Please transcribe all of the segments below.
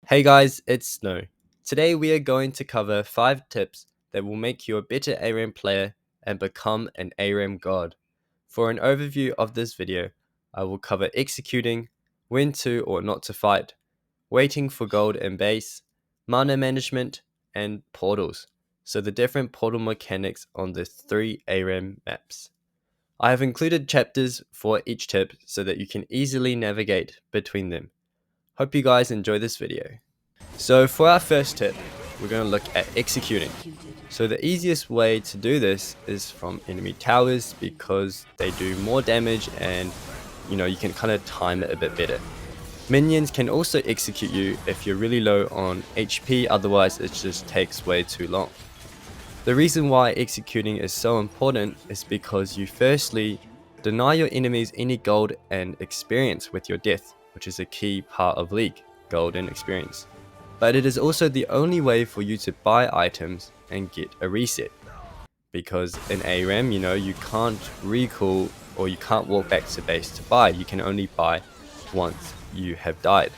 Hey guys, it's Snow. Today we are going to cover 5 tips that will make you a better ARAM player and become an ARAM god. For an overview of this video, I will cover executing, when to or not to fight, waiting for gold and base, mana management, and portals, so the different portal mechanics on the 3 ARAM maps. I have included chapters for each tip so that you can easily navigate between them. Hope you guys enjoy this video. So for our first tip, we're going to look at executing. So the easiest way to do this is from enemy towers because they do more damage and you can kind of time it a bit better. Minions can also execute you if you're really low on HP, otherwise it just takes way too long. The reason why executing is so important is because you firstly deny your enemies any gold and experience with your death, which is a key part of League, gold and experience. But it is also the only way for you to buy items and get a reset. Because in ARAM, you can't recall or you can't walk back to base to buy. You can only buy once you have died.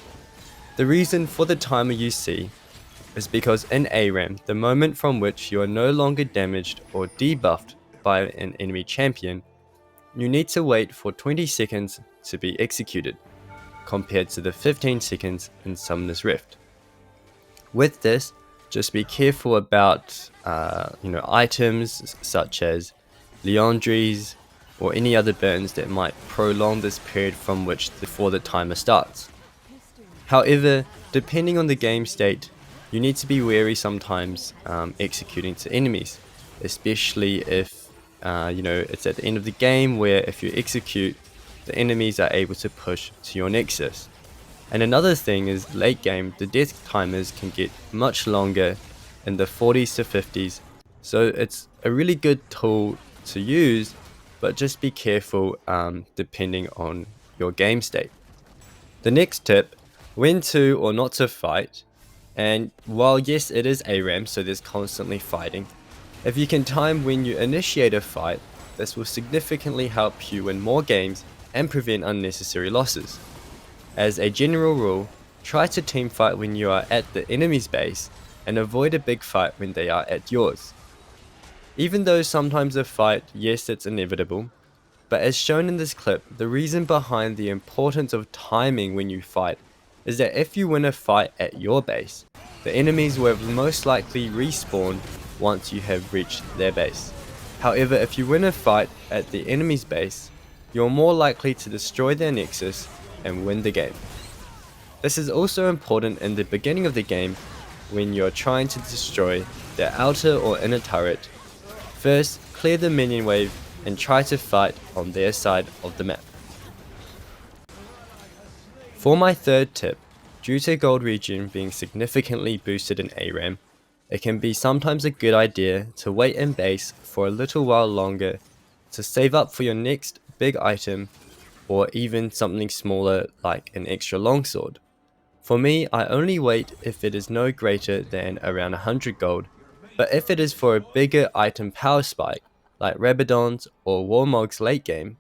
The reason for the timer you see is because in ARAM, the moment from which you are no longer damaged or debuffed by an enemy champion, you need to wait for 20 seconds to be executed, compared to the 15 seconds in Summoner's Rift. With this, just be careful about items such as Leandries or any other burns that might prolong this period from which before the timer starts. However, depending on the game state, you need to be wary sometimes executing to enemies, especially if it's at the end of the game where if you execute, the enemies are able to push to your nexus. And another thing is late game, the death timers can get much longer in the 40s to 50s, so it's a really good tool to use, but just be careful depending on your game state. The next tip, when to or not to fight, and while yes it is ARAM, so there's constantly fighting, if you can time when you initiate a fight, this will significantly help you win more games and prevent unnecessary losses. As a general rule, try to teamfight when you are at the enemy's base and avoid a big fight when they are at yours. Even though sometimes a fight, yes, it's inevitable, but as shown in this clip, the reason behind the importance of timing when you fight is that if you win a fight at your base, the enemies will most likely respawn once you have reached their base. However, if you win a fight at the enemy's base, you're more likely to destroy their nexus and win the game. This is also important in the beginning of the game when you're trying to destroy their outer or inner turret. First, clear the minion wave and try to fight on their side of the map. For my third tip, due to gold regen being significantly boosted in ARAM, it can be sometimes a good idea to wait in base for a little while longer to save up for your next big item, or even something smaller like an extra longsword. For me, I only wait if it is no greater than around 100 gold, but if it is for a bigger item power spike, like Rabadon's or Warmog's late game,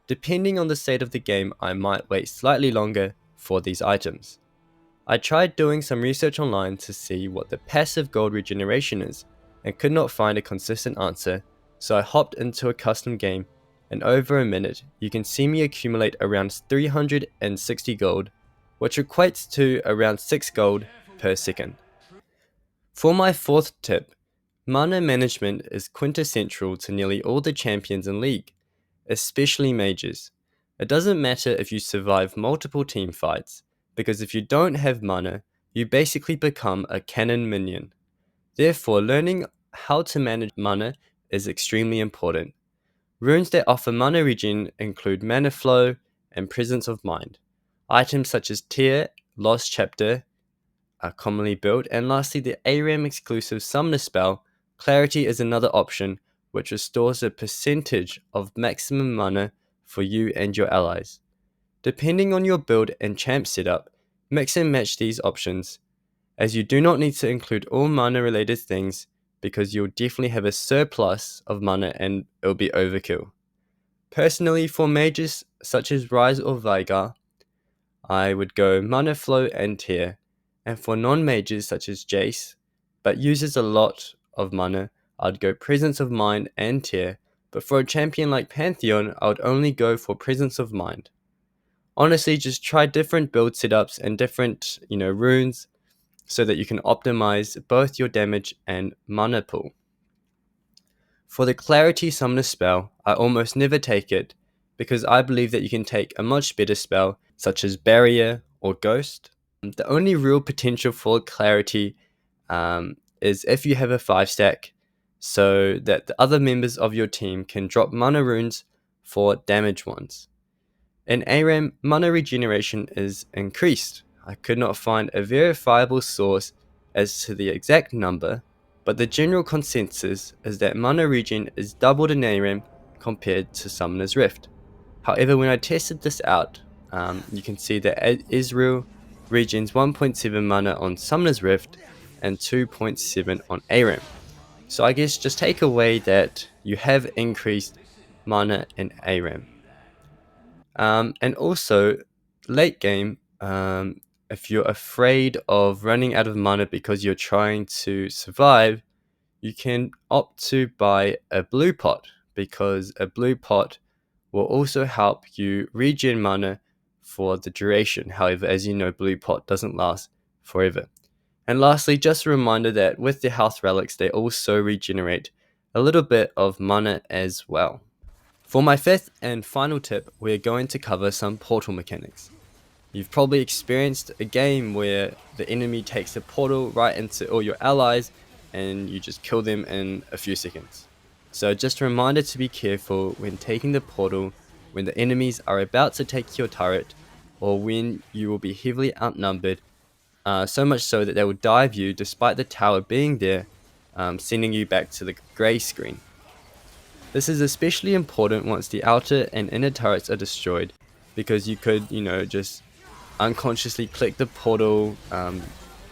depending on the state of the game, I might wait slightly longer for these items. I tried doing some research online to see what the passive gold regeneration is, and could not find a consistent answer, so I hopped into a custom game. And over a minute, you can see me accumulate around 360 gold, which equates to around 6 gold per second. For my fourth tip, mana management is quintessential to nearly all the champions in League, especially mages. It doesn't matter if you survive multiple team fights, because if you don't have mana, you basically become a cannon minion. Therefore, learning how to manage mana is extremely important. Runes that offer mana regen include Mana Flow and Presence of Mind. Items such as Tear, Lost Chapter are commonly built, and lastly the ARAM exclusive Summoner spell, Clarity, is another option which restores a percentage of maximum mana for you and your allies. Depending on your build and champ setup, mix and match these options, as you do not need to include all mana related things, because you'll definitely have a surplus of mana and it'll be overkill. Personally, for mages such as Rise or Veigar, I would go Mana Flow and Tear, And for non-mages such as Jace, but uses a lot of mana, I'd go Presence of Mind and Tear, but for a champion like Pantheon, I would only go for Presence of Mind. Honestly, just try different build setups and different, runes so that you can optimize both your damage and mana pool. For the Clarity Summoner spell, I almost never take it because I believe that you can take a much better spell such as Barrier or Ghost. The only real potential for Clarity is if you have a 5-stack, so that the other members of your team can drop mana runes for damage ones. In ARAM, mana regeneration is increased. I could not find a verifiable source as to the exact number, but the general consensus is that mana regen is doubled in ARAM compared to Summoner's Rift. However, when I tested this out, you can see that Israel regens 1.7 mana on Summoner's Rift and 2.7 on ARAM. So I guess just take away that you have increased mana in ARAM. And also, late game, if you're afraid of running out of mana because you're trying to survive, you can opt to buy a blue pot, because a blue pot will also help you regen mana for the duration. However, as you know, blue pot doesn't last forever. And lastly, just a reminder that with the health relics, they also regenerate a little bit of mana as well. For my fifth and final tip, we're going to cover some portal mechanics. You've probably experienced a game where the enemy takes a portal right into all your allies and you just kill them in a few seconds. So just a reminder to be careful when taking the portal when the enemies are about to take your turret, or when you will be heavily outnumbered, so much so that they will dive you despite the tower being there, sending you back to the grey screen. This is especially important once the outer and inner turrets are destroyed, because you could, just unconsciously click the portal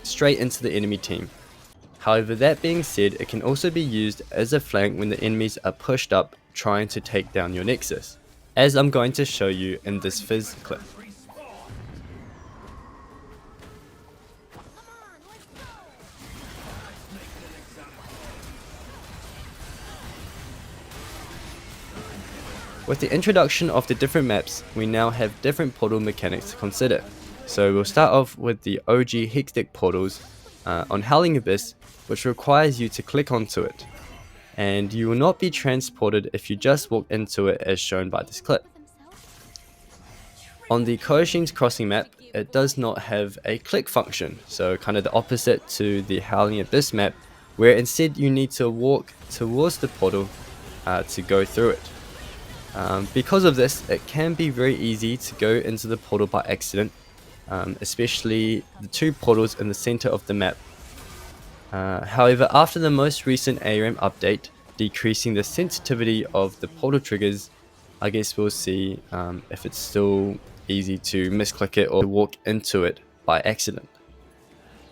straight into the enemy team. However, that being said, it can also be used as a flank when the enemies are pushed up trying to take down your nexus, as I'm going to show you in this Fizz clip. With the introduction of the different maps, we now have different portal mechanics to consider. So we'll start off with the OG Hextech portals on Howling Abyss, which requires you to click onto it, and you will not be transported if you just walk into it, as shown by this clip. On the Koshing's Crossing map, it does not have a click function, so kind of the opposite to the Howling Abyss map, where instead you need to walk towards the portal to go through it. Because of this, it can be very easy to go into the portal by accident, especially the two portals in the center of the map. However, after the most recent ARAM update, decreasing the sensitivity of the portal triggers, I guess we'll see if it's still easy to misclick it or walk into it by accident.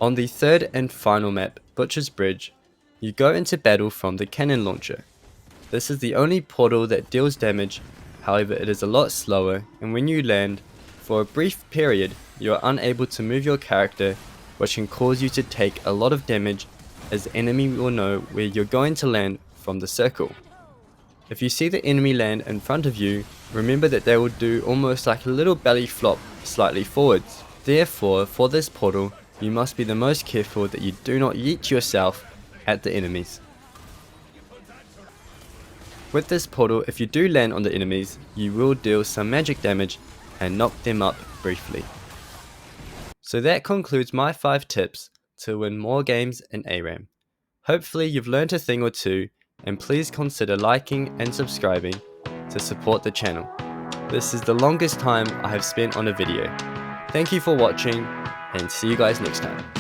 On the third and final map, Butcher's Bridge, you go into battle from the cannon launcher. This is the only portal that deals damage, however it is a lot slower, and when you land, for a brief period, you are unable to move your character, which can cause you to take a lot of damage, as the enemy will know where you're going to land from the circle. If you see the enemy land in front of you, remember that they will do almost like a little belly flop slightly forwards. Therefore, for this portal, you must be the most careful that you do not yeet yourself at the enemies. With this portal, if you do land on the enemies, you will deal some magic damage and knock them up briefly. So that concludes my 5 tips to win more games in ARAM. Hopefully you've learned a thing or two, and please consider liking and subscribing to support the channel. This is the longest time I have spent on a video. Thank you for watching, and see you guys next time.